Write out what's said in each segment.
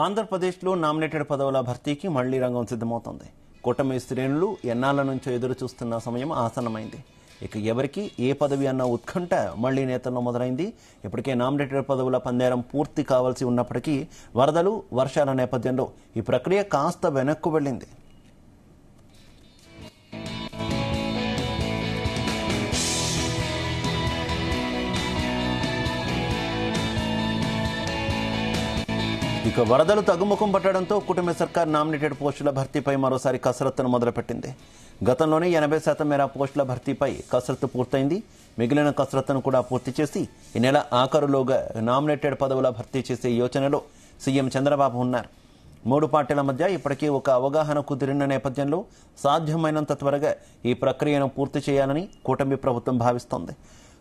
ఆంధ్రప్రదేశ్లో నామినేటెడ్ పదవుల భర్తీకి మళ్లీ రంగం సిద్ధమవుతోంది. కూటమి శ్రేణులు ఎన్నాళ్ల నుంచో ఎదురు చూస్తున్న సమయం ఆసన్నమైంది. ఇక ఎవరికి ఏ పదవి అన్న ఉత్కంఠ మళ్లీ నేతల్లో మొదలైంది. ఇప్పటికే నామినేటెడ్ పదవుల పందేరం పూర్తి కావాల్సి ఉన్నప్పటికీ వరదలు, వర్షాల నేపథ్యంలో ఈ ప్రక్రియ కాస్త వెనక్కు వెళ్లింది. ఇక వరదలు తగ్గుముఖం పట్టడంతో కూటమి సర్కార్ నామినేటెడ్ పోస్టుల భర్తీపై మరోసారి కసరత్తును మొదలుపెట్టింది. గతంలోనే 80% మేర పోస్టుల భర్తీపై కసరత్తు పూర్తయింది. మిగిలిన కసరత్తును కూడా పూర్తి చేసి ఈ నెల ఆఖరులోగా నామినేటెడ్ పదవుల భర్తీ చేసే యోచనలో సీఎం చంద్రబాబు ఉన్నారు. 3 పార్టీల మధ్య ఇప్పటికీ ఒక అవగాహన కుదిరిన నేపథ్యంలో సాధ్యమైనంత త్వరగా ఈ ప్రక్రియను పూర్తి చేయాలని కూటమి ప్రభుత్వం భావిస్తోంది.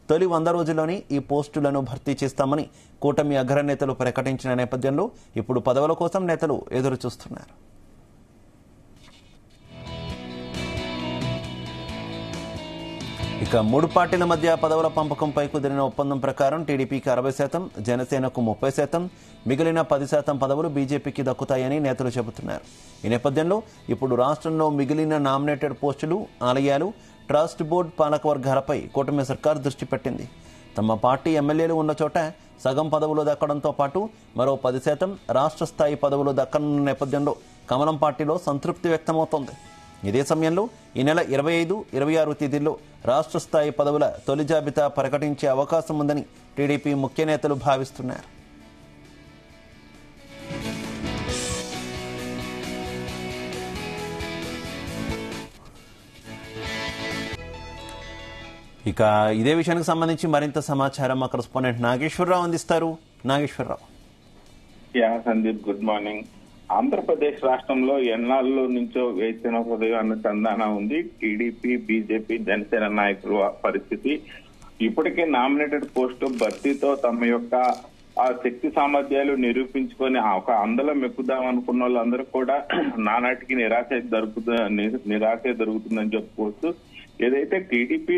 తొలి 100 రోజుల్లోనే ఈ పోస్టులను భర్తీ చేస్తామని కూటమి అగ్రనేతలు ప్రకటించిన నేపథ్యంలో ఇప్పుడు పదవుల కోసం నేతలు ఎదురు చూస్తున్నారు. ఇక 3 పార్టీల మధ్య పదవుల పంపకంపై కుదిరిన ఒప్పందం ప్రకారం టీడీపీకి 60%, జనసేనకు 30%, మిగిలిన 10% పదవులు బీజేపీకి దక్కుతాయని నేతలు చెబుతున్నారు. ఈ నేపథ్యంలో ఇప్పుడు రాష్ట్రంలో మిగిలిన నామినేటెడ్ పోస్టులు, ఆలయాలు, ట్రస్ట్ బోర్డు పాలకవర్గాలపై కూటమి సర్కార్ దృష్టి పెట్టింది. తమ పార్టీ ఎమ్మెల్యేలు ఉన్న చోట సగం పదవులు దక్కడంతో పాటు మరో 10% రాష్ట్ర స్థాయి పదవులు దక్కనున్న నేపథ్యంలో కమలం పార్టీలో సంతృప్తి వ్యక్తమవుతోంది. ఇదే సమయంలో ఈ నెల 25, 26 తేదీల్లో రాష్ట్ర స్థాయి పదవుల తొలి జాబితా ప్రకటించే అవకాశం ఉందని టీడీపీ ముఖ్య నేతలు భావిస్తున్నారు. ఇక ఇదే విషయానికి సంబంధించి మరింత సమాచారం మా కరెస్పాండెంట్ నాగేశ్వరరావు అందిస్తారు. నాగేశ్వరరావు. Sandeep, good morning. ఆంధ్రప్రదేశ్ రాష్ట్రంలో ఎన్నాళ్ళ నుంచో వేసిన హృదయం అన్న చందాన ఉంది. టీడీపీ, బీజేపీ, జనసేన నాయకుల పరిస్థితి ఇప్పటికే నామినేటెడ్ పోస్టు భర్తీతో తమ యొక్క ఆ శక్తి సామర్థ్యాలు నిరూపించుకొని ఒక అందలం ఎక్కుదాం అనుకున్న వాళ్ళందరూ కూడా నానాటికి నిరాశ దొరుకుతుందని చెప్పుకోవచ్చు. ఏదైతే టీడీపీ,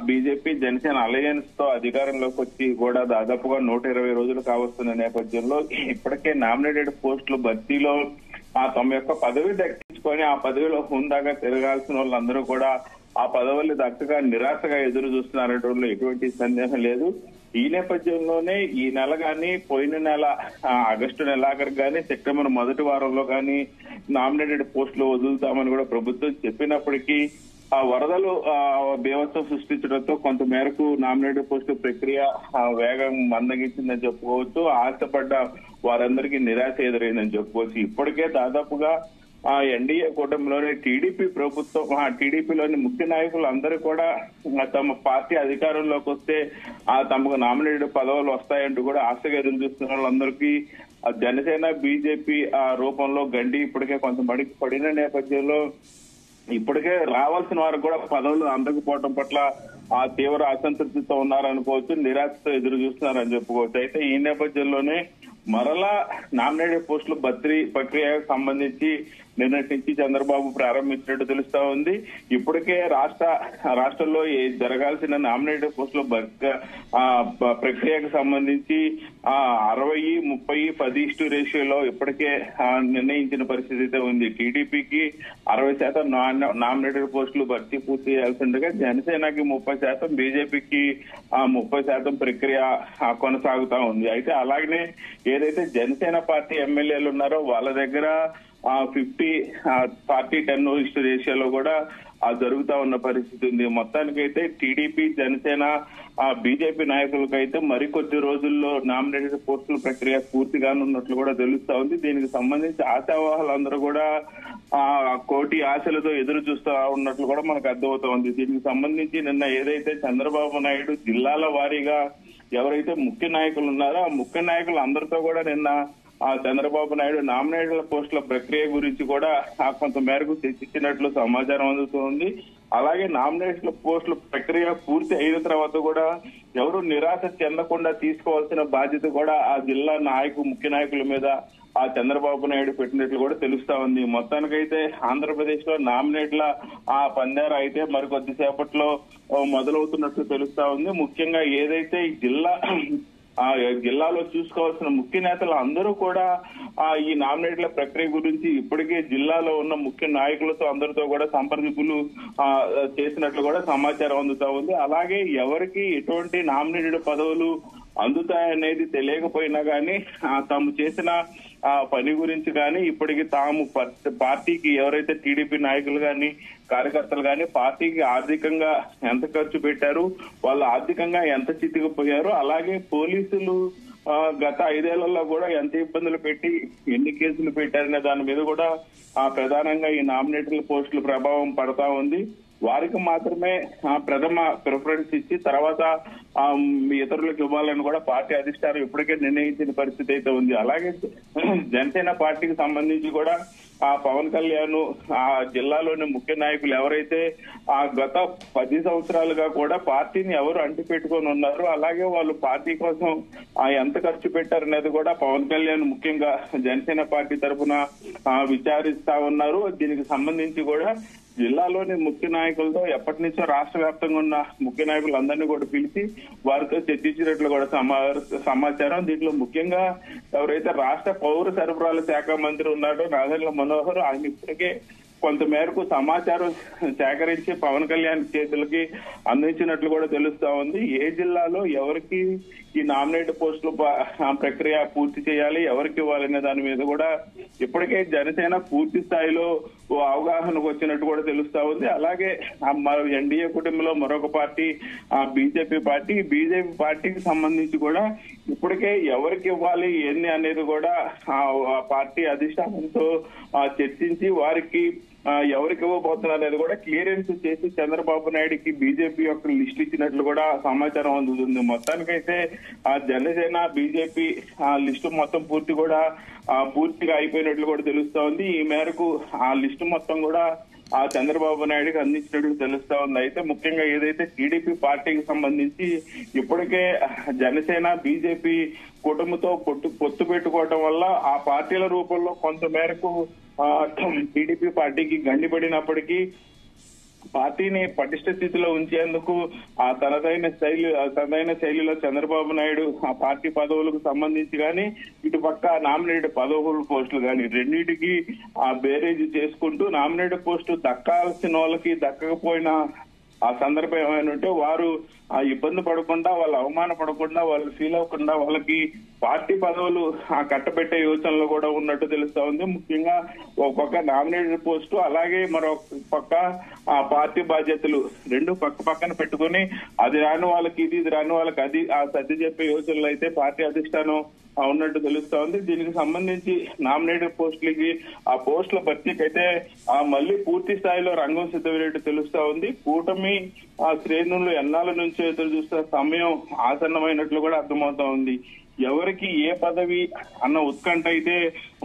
బీజేపీ, జనసేన అలయన్స్ తో అధికారంలోకి వచ్చి కూడా దాదాపుగా 120 రోజులు కావస్తున్న నేపథ్యంలో ఇప్పటికే నామినేటెడ్ పోస్టులు భర్తీలో తమ యొక్క పదవి దక్కించుకొని ఆ పదవిలో హుందాగా తిరగాల్సిన వాళ్ళందరూ కూడా ఆ పదవులు దక్కగా నిరాశగా ఎదురు చూస్తున్నారనే ఎటువంటి సందేహం లేదు. ఈ నేపథ్యంలోనే ఈ నెల గాని, పోయిన నెల ఆగస్టు నెలాఖరు గాని, సెప్టెంబర్ మొదటి వారంలో గాని నామినేటెడ్ పోస్టులు వదులుతామని కూడా ప్రభుత్వం చెప్పినప్పటికీ ఆ వరదలు బీభత్సం సృష్టించడంతో కొంత మేరకు నామినేటెడ్ పోస్టు ప్రక్రియ వేగం మందగించిందని చెప్పుకోవచ్చు. ఆశపడ్డ వారందరికీ నిరాశ ఎదురైందని చెప్పుకోవచ్చు. ఇప్పటికే దాదాపుగా ఎన్డీఏ కూటమిలోని టీడీపీ ప్రభుత్వం, టీడీపీలోని ముఖ్య నాయకులు అందరూ కూడా తమ పార్టీ అధికారంలోకి వస్తే తమకు నామినేటెడ్ పదవులు వస్తాయంటూ కూడా ఆశగా ఎదురు చూస్తున్న వాళ్ళందరికీ జనసేన, బీజేపీ రూపంలో గండి ఇప్పటికే కొంత మడికి పడిన నేపథ్యంలో ఇప్పటికే రావాల్సిన వారికి కూడా పదవులు అందకపోవడం పట్ల తీవ్ర అసంతృప్తితో ఉన్నారనుకోవచ్చు, నిరాశతో ఎదురు చూస్తున్నారని చెప్పుకోవచ్చు. అయితే ఈ నేపథ్యంలోనే మరలా నామినేటెడ్ పోస్టులు భర్తీ ప్రక్రియకు సంబంధించి నిన్నటి నుంచి చంద్రబాబు ప్రారంభించినట్టు తెలుస్తా ఉంది. ఇప్పటికే రాష్ట్రంలో జరగాల్సిన నామినేటెడ్ పోస్టుల ప్రక్రియకు సంబంధించి 60-30-10 రేషియోలో ఇప్పటికే నిర్ణయించిన పరిస్థితి అయితే ఉంది. టీడీపీకి 60% నామినేటెడ్ పోస్టులు భర్తీ పూర్తి చేయాల్సి ఉండగా జనసేనకి 30%, బీజేపీకి 30% ప్రక్రియ కొనసాగుతా ఉంది. అయితే అలాగనే ఏదైతే జనసేన పార్టీ ఎమ్మెల్యేలు ఉన్నారో వాళ్ళ దగ్గర 50-40-10 రేషియోలో కూడా జరుగుతా ఉన్న పరిస్థితి ఉంది. మొత్తానికైతే టీడీపీ, జనసేన, బీజేపీ నాయకులకైతే మరికొద్ది రోజుల్లో నామినేటెడ్ పోస్టుల ప్రక్రియ పూర్తిగానున్నట్లు కూడా తెలుస్తా ఉంది. దీనికి సంబంధించి ఆశావాహులందరూ కూడా కోటి ఆశలతో ఎదురు చూస్తా ఉన్నట్లు కూడా మనకు అర్థమవుతా ఉంది. దీనికి సంబంధించి నిన్న ఏదైతే చంద్రబాబు నాయుడు జిల్లాల వారీగా ఎవరైతే ముఖ్య నాయకులు ఉన్నారో ఆ ముఖ్య నాయకులు అందరితో కూడా నిన్న చంద్రబాబు నాయుడు నామినేటెడ్ పోస్టుల ప్రక్రియ గురించి కూడా కొంత మేరకు చర్చించినట్లు సమాచారం అందుతోంది. అలాగే నామినేషన్ పోస్టుల ప్రక్రియ పూర్తి అయిన తర్వాత కూడా ఎవరు నిరాశ చెందకుండా తీసుకోవాల్సిన బాధ్యత కూడా ఆ జిల్లా ముఖ్య నాయకుల మీద చంద్రబాబు నాయుడు పెట్టినట్లు కూడా తెలుస్తా ఉంది. మొత్తానికైతే ఆంధ్రప్రదేశ్ లో నామినేట్ల పందేర అయితే మరికొద్దిసేపట్లో మొదలవుతున్నట్లు తెలుస్తా ఉంది. ముఖ్యంగా ఏదైతే ఈ జిల్లా జిల్లాలో చూసుకోవాల్సిన ముఖ్య నేతలు అందరూ కూడా ఈ నామినేట్ల ప్రక్రియ గురించి ఇప్పటికే జిల్లాలో ఉన్న ముఖ్య నాయకులతో అందరితో కూడా సంప్రదింపులు చేసినట్లు కూడా సమాచారం అందుతా ఉంది. అలాగే ఎవరికి ఎటువంటి నామినేటెడ్ పదవులు అందుతాయనేది తెలియకపోయినా గానీ తాము చేసిన పని గురించి కానీ ఇప్పటికి తాము పార్టీకి ఎవరైతే టీడీపీ నాయకులు కానీ కార్యకర్తలు కానీ పార్టీకి ఆర్థికంగా ఎంత ఖర్చు పెట్టారు, వాళ్ళు ఆర్థికంగా ఎంత చితికిపోయారు, అలాగే పోలీసులు గత 5 ఏళ్లలో కూడా ఎంత ఇబ్బందులు పెట్టి ఎన్ని కేసులు పెట్టారనే దాని మీద కూడా ప్రధానంగా ఈ నామినేటెడ్ పోస్టుల ప్రభావం పడతా ఉంది. వారికి మాత్రమే ప్రథమ ప్రిఫరెన్స్ ఇచ్చి తర్వాత ఇతరులకు ఇవ్వాలని కూడా పార్టీ అధిష్టానం ఇప్పటికే నిర్ణయించిన పరిస్థితి అయితే ఉంది. అలాగే జనసేన పార్టీకి సంబంధించి కూడా పవన్ కళ్యాణ్ ఆ జిల్లాలోని ముఖ్య నాయకులు ఎవరైతే గత 10 సంవత్సరాలుగా కూడా పార్టీని ఎవరు అంటి పెట్టుకొని ఉన్నారు, అలాగే వాళ్ళు పార్టీ కోసం ఎంత ఖర్చు పెట్టారనేది కూడా పవన్ కళ్యాణ్ ముఖ్యంగా జనసేన పార్టీ తరఫున విచారిస్తా ఉన్నారు. దీనికి సంబంధించి కూడా జిల్లాలోని ముఖ్య నాయకులతో ఎప్పటి నుంచో రాష్ట్ర వ్యాప్తంగా ఉన్న ముఖ్య నాయకులందరినీ కూడా పిలిచి వారితో చర్చించినట్లు కూడా సమాచారం. దీంట్లో ముఖ్యంగా ఎవరైతే రాష్ట్ర పౌర సరఫరాల శాఖ మంత్రి ఉన్నాడో నాదెండ్ల మనోహర్, ఆయన ఇప్పటికే కొంత మేరకు సమాచారం సేకరించి పవన్ కళ్యాణ్ చేతులకి అందించినట్లు కూడా తెలుస్తా ఉంది. ఏ జిల్లాలో ఎవరికి ఈ నామినేట్ పోస్టుల ప్రక్రియ పూర్తి చేయాలి, ఎవరికి ఇవ్వాలనే దాని మీద కూడా ఇప్పటికే జనసేన పూర్తి స్థాయిలో అవగాహనకు వచ్చినట్టు కూడా తెలుస్తా ఉంది. అలాగే ఎన్డీఏ కుటుంబంలో మరొక పార్టీ బీజేపీ పార్టీకి సంబంధించి కూడా ఇప్పటికే ఎవరికి ఇవ్వాలి ఎన్ని అనేది కూడా పార్టీ అధిష్టానంతో చర్చించి వారికి ఎవరికి ఇవ్వబోతున్నారు అనేది కూడా క్లియరెన్స్ చేసి చంద్రబాబు నాయుడుకి బీజేపీ యొక్క లిస్ట్ ఇచ్చినట్లు కూడా సమాచారం అందుతుంది. మొత్తానికైతే జనసేన బీజేపీ లిస్టు మొత్తం పూర్తిగా అయిపోయినట్లు కూడా తెలుస్తా ఉంది. ఈ మేరకు ఆ లిస్టు మొత్తం కూడా చంద్రబాబు నాయుడుకి అందించినట్టు తెలుస్తా ఉంది. అయితే ముఖ్యంగా ఏదైతే టీడీపీ పార్టీకి సంబంధించి ఇప్పటికే జనసేన బీజేపీ కుటుంబంతో పొత్తు పెట్టుకోవటం వల్ల ఆ పార్టీల రూపంలో కొంత మేరకు టీడీపీ పార్టీకి గండిపడినప్పటికీ పార్టీని పటిష్ట స్థితిలో ఉంచేందుకు తనదైన శైలిలో చంద్రబాబు నాయుడు ఆ పార్టీ పదవులకు సంబంధించి కానీ ఇటుపక్క నామినేటెడ్ పదవుల పోస్టులు కానీ రెండింటికి బేరేజ్ చేసుకుంటూ నామినేటెడ్ పోస్టు దక్కాల్సిన వాళ్ళకి దక్కకపోయినా ఆ సందర్భం ఏమైనా ఉంటే వారు ఇబ్బంది పడకుండా, వాళ్ళు అవమాన పడకుండా, వాళ్ళు ఫీల్ అవ్వకుండా వాళ్ళకి పార్టీ పదవులు కట్టబెట్టే యోచనలో కూడా ఉన్నట్టు తెలుస్తా ఉంది. ముఖ్యంగా ఒక పక్క నామినేటెడ్ పోస్టు, అలాగే మరొక పక్క పార్టీ బాధ్యతలు రెండు పక్కన పెట్టుకుని అది రాని వాళ్ళకి ఇది రాని వాళ్ళకి అది సర్ది చెప్పే యోచనలు అయితే పార్టీ అధిష్టానం ఉన్నట్టు తెలుస్తా ఉంది. దీనికి సంబంధించి నామినేటెడ్ పోస్టులకి ఆ పోస్టుల భర్తీకి అయితే మళ్ళీ పూర్తి స్థాయిలో రంగం సిద్ధమైనట్టు తెలుస్తా ఉంది. కూటమి శ్రేణులు ఎన్నాళ్ళ నుంచి ఎదురు చూస్తున్న సమయం ఆసన్నమైనట్లు కూడా అర్థమవుతా ఉంది. ఎవరికి ఏ పదవి అన్న ఉత్కంఠ అయితే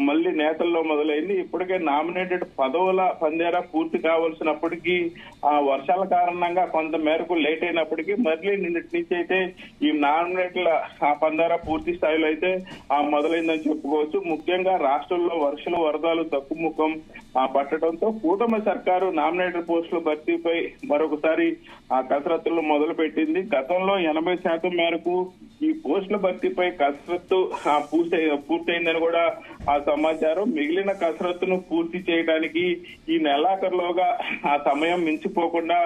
మళ్ళీ నేతల్లో మొదలైంది. ఇప్పటికే నామినేటెడ్ పదవుల పందేరా పూర్తి కావాల్సినప్పటికీ వర్షాల కారణంగా కొంత మేరకు లేట్ అయినప్పటికీ మళ్ళీ నిన్నటి నుంచి అయితే ఈ నామినేట్ల పందేరా పూర్తి స్థాయిలో అయితే మొదలైందని చెప్పుకోవచ్చు. ముఖ్యంగా రాష్ట్రంలో వర్షాలు వరదలు తక్కుముఖం పట్టడంతో కూటమి సర్కారు నామినేటెడ్ పోస్టుల భర్తీపై మరొకసారి కసరత్తులు మొదలు పెట్టింది. గతంలో 80% మేరకు ఈ పోస్టుల భర్తీపై కసరత్తు పూర్తయిందని కూడా సమాచారం. మిగిలిన కసరత్తును పూర్తి చేయడానికి ఈ నెలాఖరులోగా ఆ సమయం మించిపోకుండా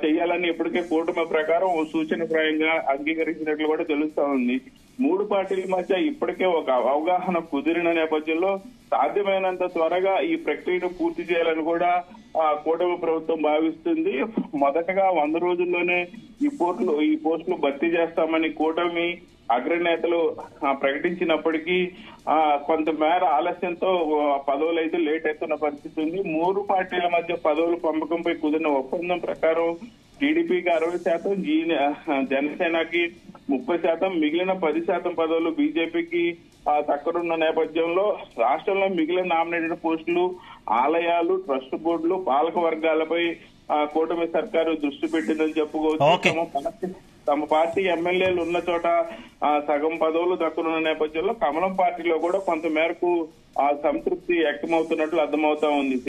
చేయాలని ఇప్పటికే కూటమి ప్రకారం ఓ సూచనప్రాయంగా అంగీకరించినట్లు కూడా తెలుస్తా ఉంది. 3 పార్టీల మధ్య ఇప్పటికే ఒక అవగాహన కుదిరిన నేపథ్యంలో సాధ్యమైనంత త్వరగా ఈ ప్రక్రియను పూర్తి చేయాలని కూడా కూటమి ప్రభుత్వం భావిస్తుంది. మొదటగా 100 రోజుల్లోనే ఈ పోస్టులు భర్తీ చేస్తామని కూటమి అగ్రనేతలు ప్రకటించినప్పటికీ కొంతమేర ఆలస్యంతో పదవులు అయితే లేట్ అవుతున్న పరిస్థితి ఉంది. 3 పార్టీల మధ్య పదవుల పంపకంపై కుదిరిన ఒప్పందం ప్రకారం టీడీపీకి 60%, జనసేనకి 30%, మిగిలిన 10% పదవులు బీజేపీకి తక్కడున్న నేపథ్యంలో రాష్ట్రంలో మిగిలిన నామినేటెడ్ పోస్టులు ఆలయాలు, ట్రస్ట్ బోర్డులు, పాలక వర్గాలపై కూటమి సర్కారు దృష్టి పెట్టిందని చెప్పుకోవచ్చు. తమ పార్టీ ఎమ్మెల్యేలు ఉన్న చోట సగం పదవులు దక్కనున్న నేపథ్యంలో కమలం పార్టీలో కూడా కొంత మేరకు సంతృప్తి వ్యక్తమవుతున్నట్లు అర్థమవుతా ఉంది.